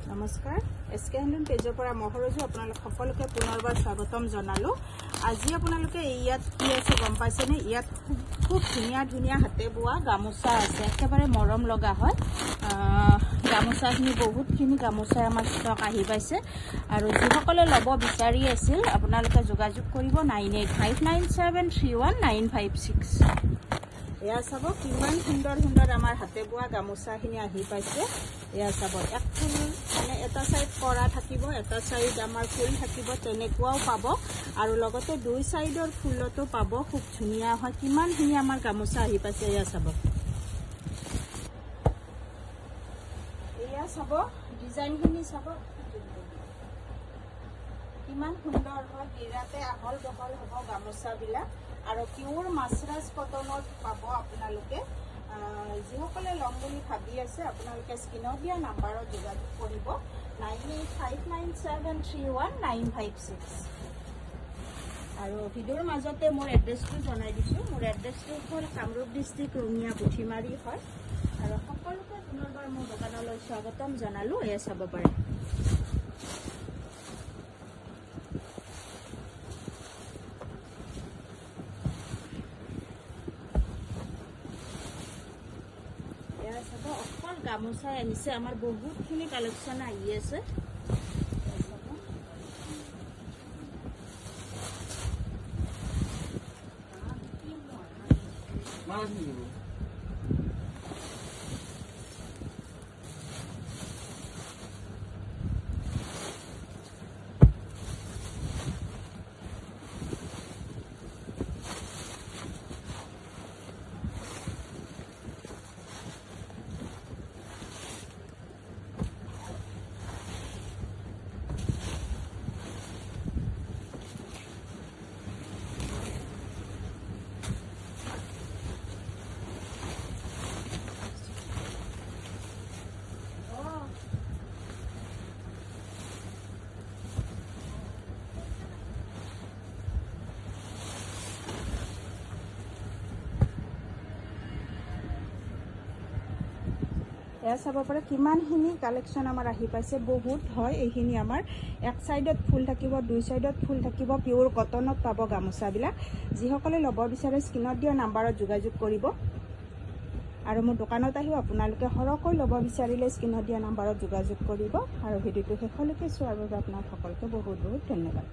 নমস্কাৰ SK handloom পেজৰ পৰা মহৰজু আপোনালোক সকলোকে পুনৰবাৰ স্বাগতম জনালো। আজি আপোনালোকে ইয়াত কি আছে গম পাইছেনে? ইয়াত খুব ধুনীয়া ধুনীয়া হাতে বোৱা গামোচা আছে, একেবাৰে মৰম লগা হয়। গামোচাখিনি বহুতখিনি গামোচা আমাৰ ষ্টক আহি পাইছে আৰু যিসকলে ল'ব বিচাৰি আছিল আপোনালোকে যোগাযোগ কৰিব 9859731956। এয়া চাব কিমান সুন্দৰ সুন্দৰ আমাৰ হাতে বোৱা গামোচাখিনি আহি পাইছে। এয়া চাব এক ফুল মানে এটা সাইড কৰা থাকিব, এটা সাইড আমাৰ ফুল থাকিব, তেনেকুৱাও পাব আৰু লগতে দুই সাইডৰ ফুলতো পাব। খুব ধুনীয়া হয়, কিমান ধুনীয়া আমাৰ গামোচা আহি পাইছে। এয়া চাব, এয়া চাব ডিজাইনখিনি চাব কিমান সুন্দৰ হয়। বিৰাতে আহল বহল হ'ব গামোচাবিলাক আৰু পিওৰ মাছৰাজ কটনত পাব আপোনালোকে। যিসকলে ল'ম বুলি ভাবি আছে আপোনালোকে স্ক্ৰীনত দিয়া নাম্বাৰত যোগাযোগ কৰিব 9859731956। আৰু ভিডিঅ'ৰ মাজতে মোৰ এড্ৰেছটো জনাই দিছোঁ। মোৰ এড্ৰেছটো হ'ল কামৰূপ ডিষ্ট্ৰিক্ট ৰঙিয়া পুঠিমাৰী হয় আৰু সকলোকে পুনৰবাৰ মোৰ দোকানলৈ স্বাগতম জনালো। এয়া চাব পাৰে। অকল গামোচাই আহিছে, আমাৰ বহুতখিনি কালেকশ্যন আহি আছে। এয়া চাব পাৰে কিমানখিনি কালেকশ্যন আমাৰ আহি পাইছে। বহুত হয় এইখিনি। আমাৰ এক সাইডত ফুল থাকিব, দুই সাইডত ফুল থাকিব, পিওৰ কটনত পাব গামোচাবিলাক। যিসকলে ল'ব বিচাৰে স্ক্ৰীনত দিয়া নাম্বাৰত যোগাযোগ কৰিব আৰু মোৰ দোকানত আহিও আপোনালোকে সৰহকৈ ল'ব বিচাৰিলে স্ক্ৰীনত দিয়া নাম্বাৰত যোগাযোগ কৰিব। আৰু ভিডিঅ'টো শেষলৈকে চোৱাৰ বাবে আপোনাক সকলোকে বহুত বহুত ধন্যবাদ।